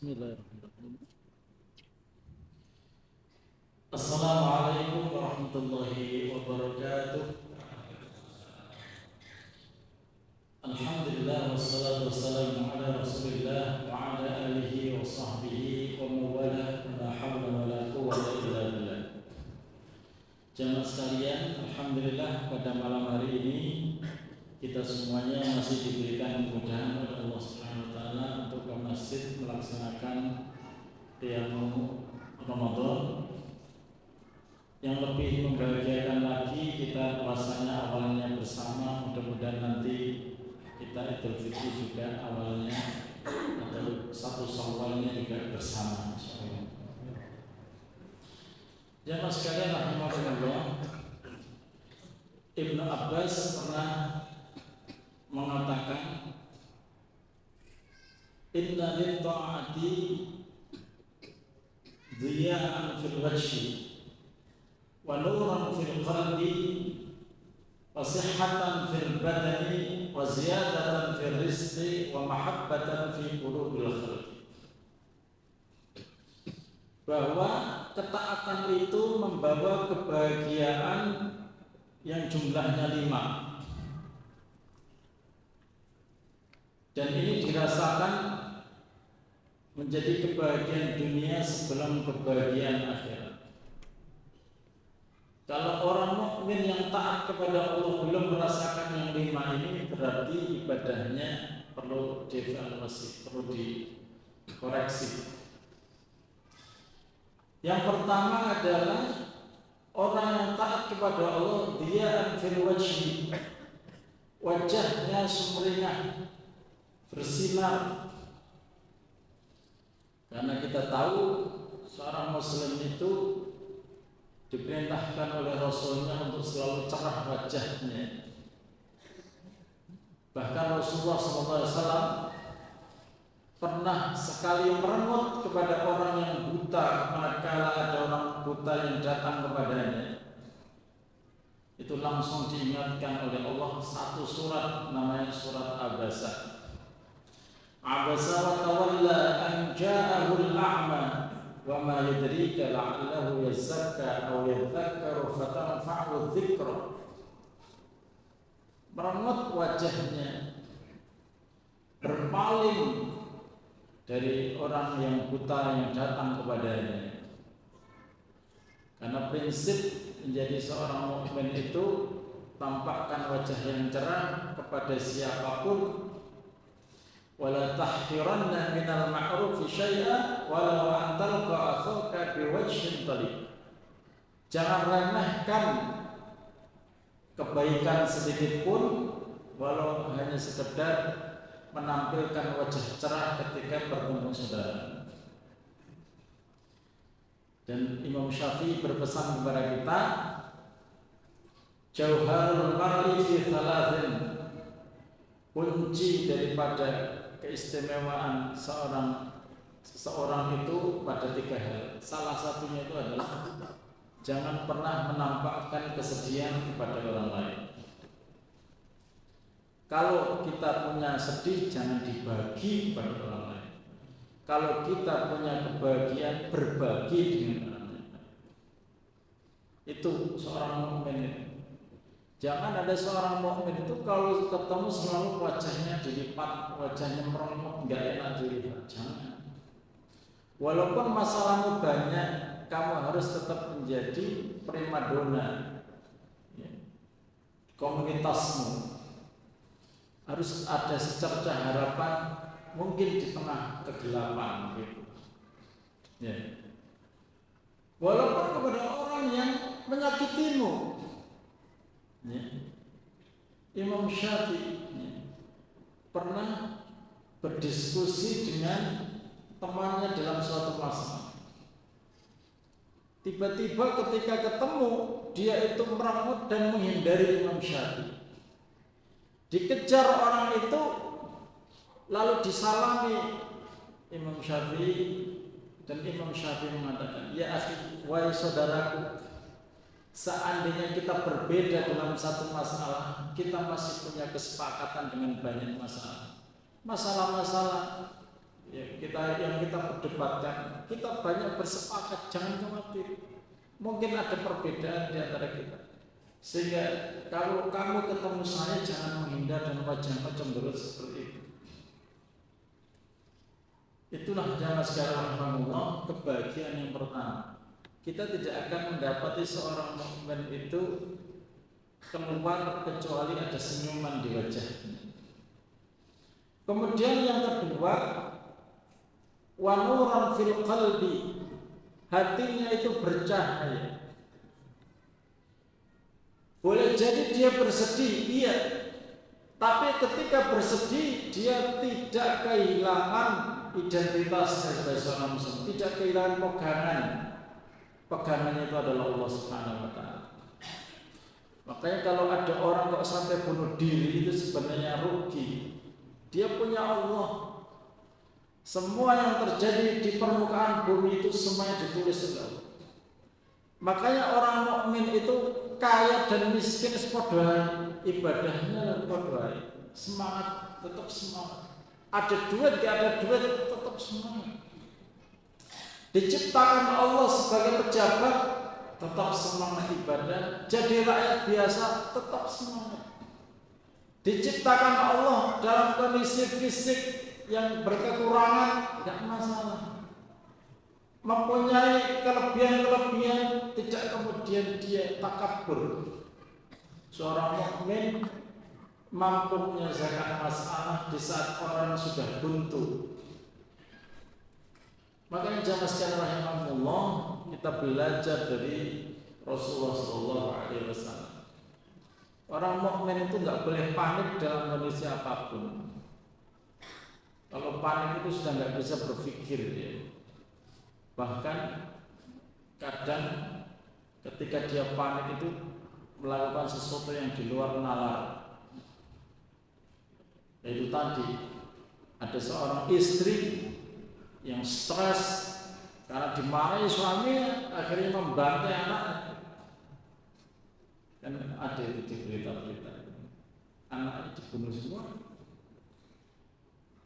Bismillahirrahmanirrahim. Assalamualaikum warahmatullahi wabarakatuh. Alhamdulillah wassalatu wassalamu ala Rasulillah wa ala alihi wa sahbihi wa mawala la hawla wa la quwwata illa billah. Jamaah sekalian, alhamdulillah pada malam hari ini kita semuanya masih diberikan kemudahan oleh Allah Subhanahu wa taala untuk ke masjid melaksanakan qiyamul Ramadan. Yang lebih membahagiakan lagi, kita puasanya awalnya bersama, mudah-mudahan nanti kita Idul Fitri juga awalnya atau satu Syawalnya juga bersama. Jamaah sekalian rahimakumullah, Ibnu Abbas pernah mengatakan, inna lit-ta'ati dhiya'an fil wajhi wa nuran fil qalbi wa sihhatan fil badani wa ziyadatan fil rizqi wa mahabbatan fi qulubil khalqi. Bahwa ketaatan itu membawa kebahagiaan yang jumlahnya 5. Dan ini dirasakan menjadi kebahagiaan dunia sebelum kebahagiaan akhirat. Kalau orang mukmin yang taat kepada Allah belum merasakan yang 5 ini, berarti ibadahnya perlu dievaluasi, perlu dikoreksi. Yang pertama adalah orang yang taat kepada Allah, dia fil wajhi, wajahnya sumringah, bersinar. Karena kita tahu seorang muslim itu diperintahkan oleh Rasulnya untuk selalu cerah wajahnya. Bahkan Rasulullah SAW pernah sekali merengut kepada orang yang buta manakala ada orang buta yang datang kepadanya. Itu langsung diingatkan oleh Allah satu surat, namanya surat Abasa. Abasa wa tawalla an ja'ahul a'ma wa ma yudrika la'allahu yazakka aw yadhakkaru fatanfa'u dzikra. Merengut wajahnya, berpaling dari orang yang buta yang datang kepadanya. Karena prinsip menjadi seorang mukmin itu tampakkan wajah yang cerah kepada siapapun. Wala tahqiranna minal ma'rufi syai'a walau an talqa akhaka biwajhin talib. Jangan remehkan kebaikan sedikit pun, walau hanya sekedar menampilkan wajah cerah ketika bertemu saudara. Dan Imam Syafi'i berpesan kepada kita, jauharul mar'i fi thalathin, kunci daripada keistimewaan seseorang itu pada 3 hal. Salah satunya itu adalah jangan pernah menampakkan kesedihan kepada orang lain. Kalau kita punya sedih, jangan dibagi kepada orang lain. Kalau kita punya kebahagiaan, berbagi dengan orang lain. Itu seorang mukmin. Jangan ada seorang mukmin itu kalau ketemu selalu wajahnya dilipat, wajahnya meremuk, nggak enak dilihat. Jangan. Walaupun masalahmu banyak, kamu harus tetap menjadi primadona komunitasmu. Harus ada secercah harapan mungkin di tengah kegelapan gitu. Ya. Walaupun kepada orang yang menyakitimu. Ya. Imam Syafi'i pernah berdiskusi dengan temannya dalam suatu masalah. Tiba-tiba ketika ketemu, dia itu merengut dan menghindari Imam Syafi'i. Dikejar orang itu, lalu disalami Imam Syafi'i, dan Imam Syafi'i mengatakan, ya akhi, wahai saudaraku, seandainya kita berbeda dalam satu masalah, kita masih punya kesepakatan dengan banyak masalah. Masalah-masalah Ya, yang kita perdebatkan, kita banyak bersepakat, jangan khawatir. Mungkin ada perbedaan di antara kita. Sehingga kalau kamu ketemu saya jangan menghindar dan wajahnya cemberut seperti itu. Itulah jamaah sekalian rahimahullah, kebahagiaan yang pertama. Kita tidak akan mendapati seorang mukmin itu keluar kecuali ada senyuman di wajahnya. Kemudian yang kedua, wa nuran fil qalbi, hatinya itu bercahaya. Boleh jadi dia bersedih, iya. Tapi ketika bersedih dia tidak kehilangan identitas sebagai seorang muslim, tidak kehilangan pegangan. Pegangannya itu adalah Allah Subhanahu wa taala. Makanya kalau ada orang kok sampai bunuh diri itu sebenarnya rugi. Dia punya Allah. Semua yang terjadi di permukaan bumi itu semuanya ditulis oleh Allah. Makanya orang mukmin itu kaya dan miskin sepadha ibadahnya padha. Semangat, tetap semangat. Ada duit, gak ada duit, tetap semangat. Diciptakan Allah sebagai pejabat, tetap semangat ibadah. Jadi rakyat biasa, tetap semangat. Diciptakan Allah dalam kondisi fisik yang berkekurangan, tidak masalah. Mempunyai kelebihan-kelebihan, tidak kemudian dia takabur. Seorang mukmin mampu menyelesaikan masalah di saat orang sudah buntu. Makanya jamaah sekalian rahimahullah, kita belajar dari Rasulullah SAW. Orang mukmin itu nggak boleh panik dalam kondisi apapun. Kalau panik itu sudah nggak bisa berpikir dia. Bahkan kadang ketika dia panik itu melakukan sesuatu yang di luar nalar. Yaitu tadi ada seorang istri yang stres karena dimarahi suaminya, akhirnya membantai anaknya. Kan ada itu di berita-berita, anaknya dibunuh semua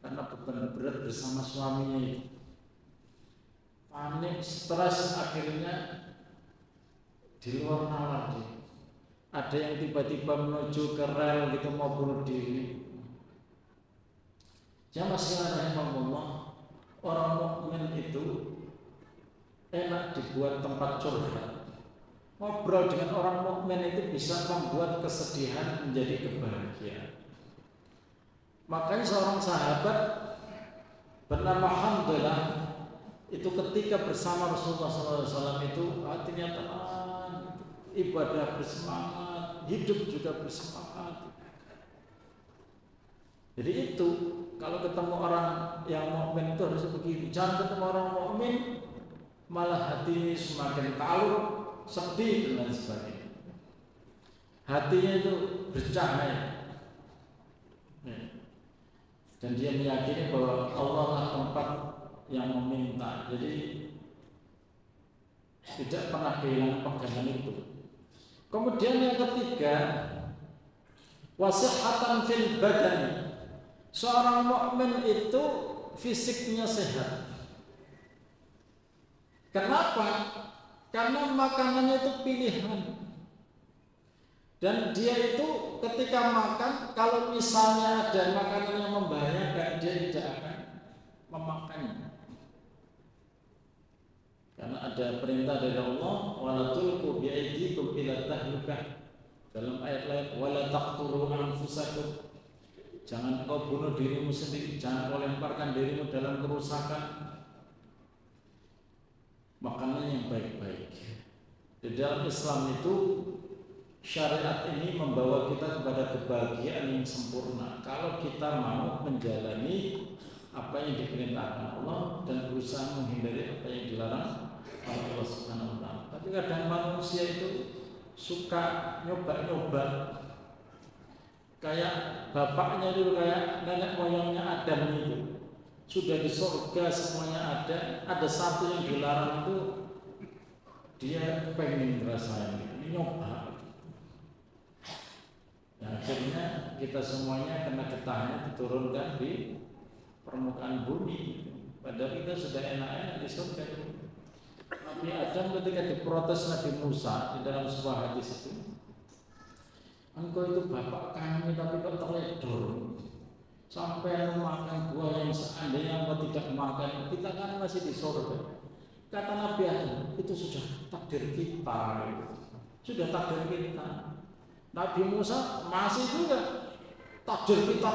karena beban berat bersama suaminya itu. Panik, stres, akhirnya di luar nalar dia. Ada yang tiba-tiba menuju ke rel gitu mau bunuh diri. Jamaah sekalian rahimahullah, orang mukmin itu enak dibuat tempat curhat. Ngobrol dengan orang mukmin itu bisa membuat kesedihan menjadi kebahagiaan. Makanya seorang sahabat bernama Hamdalah itu ketika bersama Rasulullah SAW itu hatinya tenang, ibadah bersemangat, hidup juga bersemangat. Jadi itu kalau ketemu orang yang mukmin itu harus begini. Jangan ketemu orang mukmin malah hatinya semakin kalur, sedih dan lain sebagainya. Hatinya itu bercahaya. Dan dia meyakini bahwa Allah lah tempat yang meminta. Jadi tidak pernah kehilangan pegangan itu. Kemudian yang ketiga, wasihatan fil badan. Seorang mukmin itu fisiknya sehat. Kenapa? Karena makanannya itu pilihan. Dan dia itu ketika makan, kalau misalnya ada makanan yang membahayakan, dia tidak akan memakannya. Karena ada perintah dari Allah, wala tulqu bi'aydikum ila tahlukah. Dalam ayat lain, wala taqtulu anfusakum. Jangan kau bunuh dirimu sendiri, jangan kau lemparkan dirimu dalam kerusakan. Makanan yang baik-baik. Di dalam Islam itu syariat ini membawa kita kepada kebahagiaan yang sempurna. Kalau kita mau menjalani apa yang diperintahkan Allah dan berusaha menghindari apa yang dilarang oleh Allah Subhanahu wa taala. Tapi kadang manusia itu suka nyoba-nyoba. Kayak bapaknya dulu, kayak nenek moyangnya Adam itu. Sudah di surga semuanya ada satu yang dilarang itu dia pengen ngerasain, ini nyoba. Ya, akhirnya kita semuanya kena getahnya diturunkan di permukaan bumi. Padahal kita sudah enak-enak di surga. Nabi Adam ketika diprotes Nabi Musa di dalam sebuah hadis itu, engkau itu bapak kami tapi kok teledor sampai makan buah yang seandainya engkau tidak makan, kita kan masih di surga. Kata Nabi Adam, itu sudah takdir kita, sudah takdir kita. Nabi Musa masih juga takdir kita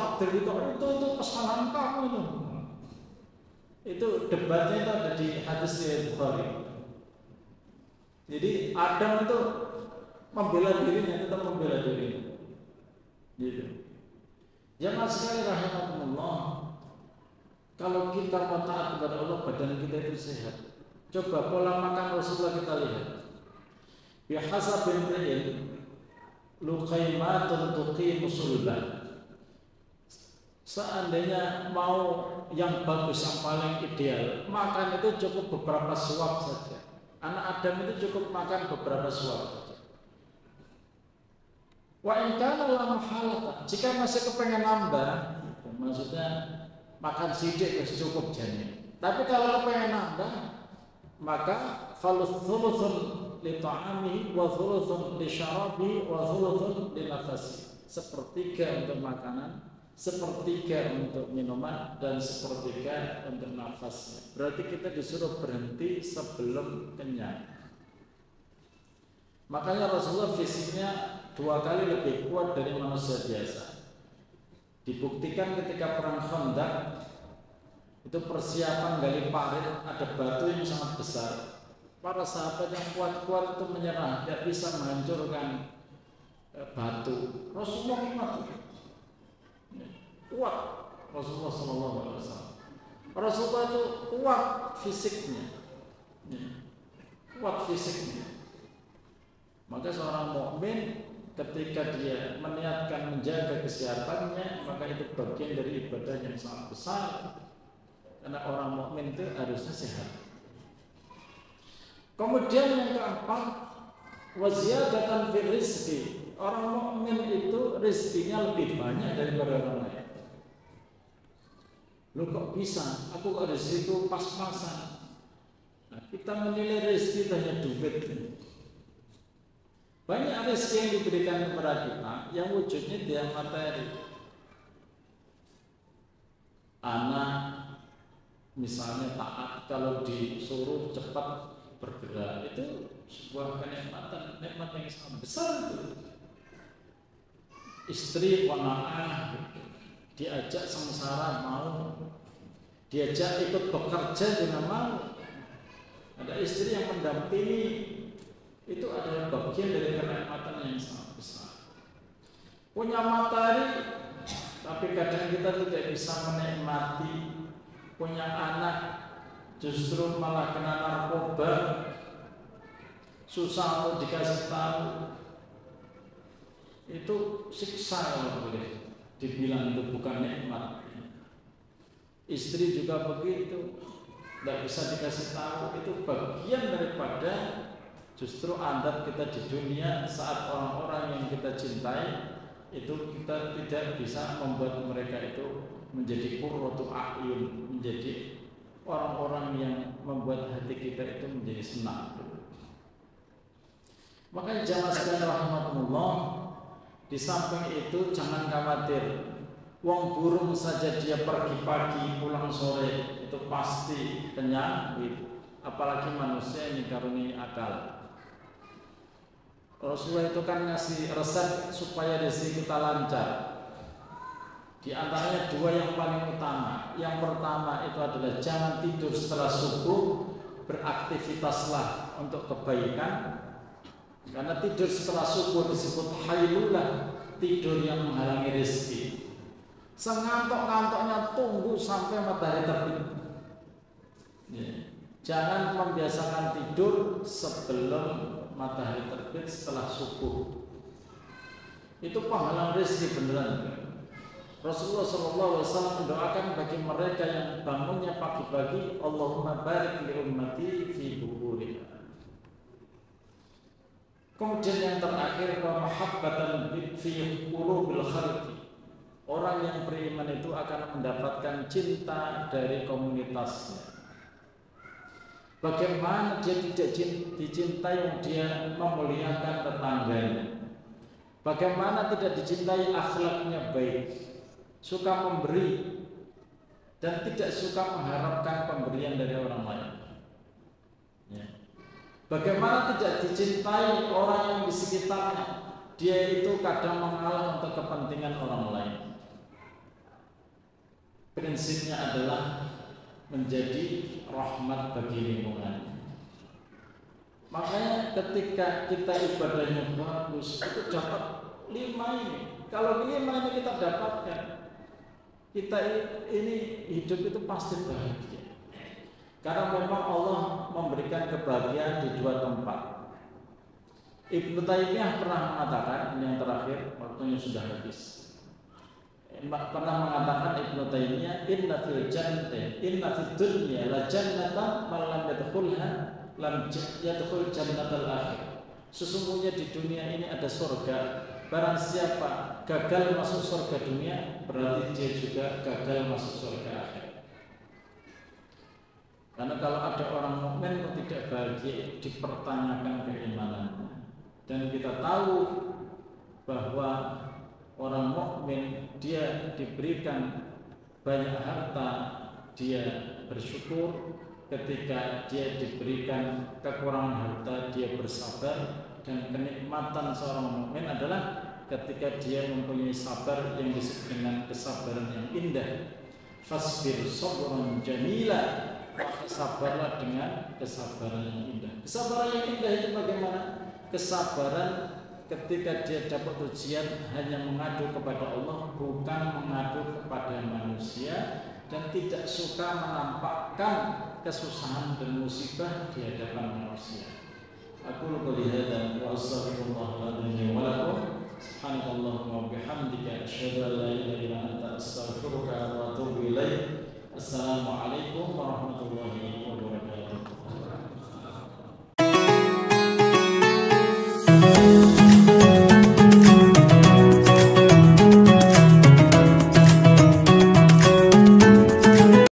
itu kesalahan kamu itu. Itu debatnya itu ada di hadis Bukhari. Jadi Adam itu membela dirinya, tetap membela dirinya. Gitu. Jamaah sekali rahimakumullah, kalau kita mau taat kepada Allah, badan kita itu sehat. Coba pola makan Rasulullah kita lihat. Bihasabin ri'in luqaimatun tuqimu sulban. Seandainya mau yang bagus, yang paling ideal, makan itu cukup beberapa suap saja. Anak Adam itu cukup makan beberapa suap saja. Wa in kana la mahalata, jika masih kepengen nambah, maksudnya makan sidik ya cukup jane. Tapi kalau kepengen nambah, maka thuluthun li ta'ami wa thuluthun li syarabi wa thuluthun li nafasi. Sepertiga untuk makanan, sepertiga untuk minuman, dan sepertiga untuk nafasnya. Berarti kita disuruh berhenti sebelum kenyang. Makanya Rasulullah fisiknya 2 kali lebih kuat dari manusia biasa. Dibuktikan ketika perang Khandaq, itu persiapan gali parit, ada batu yang sangat besar. Para sahabat yang kuat-kuat itu menyerah, tidak bisa menghancurkan batu. Rasulullah kuat, Rasulullah SAW. Rasulullah itu kuat fisiknya, kuat fisiknya. Maka seorang mukmin ketika dia meniatkan menjaga kesehatannya, maka itu bagian dari ibadah yang sangat besar. Karena orang mukmin itu harusnya sehat. Kemudian yang keempat, waziyadatan fil rizqi. Orang mukmin itu rezekinya lebih banyak daripada orang lain. Loh kok bisa? Aku kok rezekiku pas-pasan. Nah, kita menilai rezeki hanya duit. Banyak rezeki yang diberikan kepada kita yang wujudnya dia materi. Anak misalnya taat kalau disuruh cepat bergerak, itu sebuah kenikmatan, nikmat yang sangat besar itu. Istri qanaah, diajak sengsara mau, diajak ikut bekerja juga mau. Ada istri yang mendampingi, itu adalah bagian dari kenikmatan yang sangat besar. Punya materi, tapi kadang kita tidak bisa menikmati. Punya anak, justru malah kena narkoba, susah untuk dikasih tahu. Itu siksa kalau boleh dibilang, itu bukan nikmat. Istri juga begitu, tidak bisa dikasih tahu. Itu bagian daripada justru adat kita di dunia. Saat orang-orang yang kita cintai itu kita tidak bisa membuat mereka itu menjadi qurratu a'yun, menjadi orang-orang yang membuat hati kita itu menjadi senang. Makanya jamaah sekalian rahimakumullah, di samping itu jangan khawatir. Wong burung saja dia pergi pagi pulang sore itu pasti kenyang gitu. Apalagi manusia yang dikaruniai akal. Rasulullah itu kan ngasih resep supaya rezeki kita lancar. Di antaranya 2 yang paling utama. Yang pertama itu adalah jangan tidur setelah subuh, beraktivitaslah untuk kebaikan. Karena tidur setelah subuh disebut hailullah, tidur yang menghalangi rezeki. Sengantok-ngantoknya tunggu sampai matahari terbit. Jangan membiasakan tidur sebelum matahari terbit, setelah subuh. Itu penghalang rezeki beneran. Rasulullah SAW mendoakan bagi mereka yang bangunnya pagi-pagi, Allahumma barik li ummati fi bukurina. Kemudian yang terakhir, wa mahabbatan fi qulubil khalqi. Orang yang beriman itu akan mendapatkan cinta dari komunitasnya. Bagaimana dia tidak dicintai, dia memuliakan tetangganya. Bagaimana tidak dicintai, akhlaknya baik, suka memberi dan tidak suka mengharapkan pemberian dari orang lain. Ya. Bagaimana tidak dicintai orang yang di sekitarnya, dia itu kadang mengalah untuk kepentingan orang lain. Prinsipnya adalah menjadi rahmat bagi lingkungan. Makanya ketika kita ibadahnya bagus, itu dapat 5 ini. Kalau 5 ini kita dapatkan, kita ini hidup itu pasti bahagia. Karena memang Allah memberikan kebahagiaan di 2 tempat. Ibnu Taimiyah pernah mengatakan, yang terakhir, waktunya sudah habis. Pernah mengatakan Ibnu Taimiyah, inna fil dunya la jannatan man lam yadkhulha lam yadkhul jannatal akhir. Sesungguhnya di dunia ini ada surga. Barang siapa gagal masuk surga dunia, berarti dia juga gagal masuk surga akhir. Karena kalau ada orang mukmin yang tidak bahagia, dipertanyakan keimanannya. Dan kita tahu bahwa orang mukmin dia diberikan banyak harta, dia bersyukur. Ketika dia diberikan kekurangan harta, dia bersabar. Dan kenikmatan seorang mukmin adalah ketika dia mempunyai sabar yang disebut dengan kesabaran yang indah. Fasbir sabran jamila, sabarlah dengan kesabaran yang indah. Kesabaran yang indah itu bagaimana? Kesabaran ketika dia dapat ujian hanya mengadu kepada Allah, bukan mengadu kepada manusia, dan tidak suka menampakkan kesusahan dan musibah di hadapan manusia. Aku qouli hadza wa astaghfirullah li wa lakum. Subhanallahumma wa bihamdika asyhadu an la ilaha illa anta astaghfiruka wa atubu ilaik. Assalamu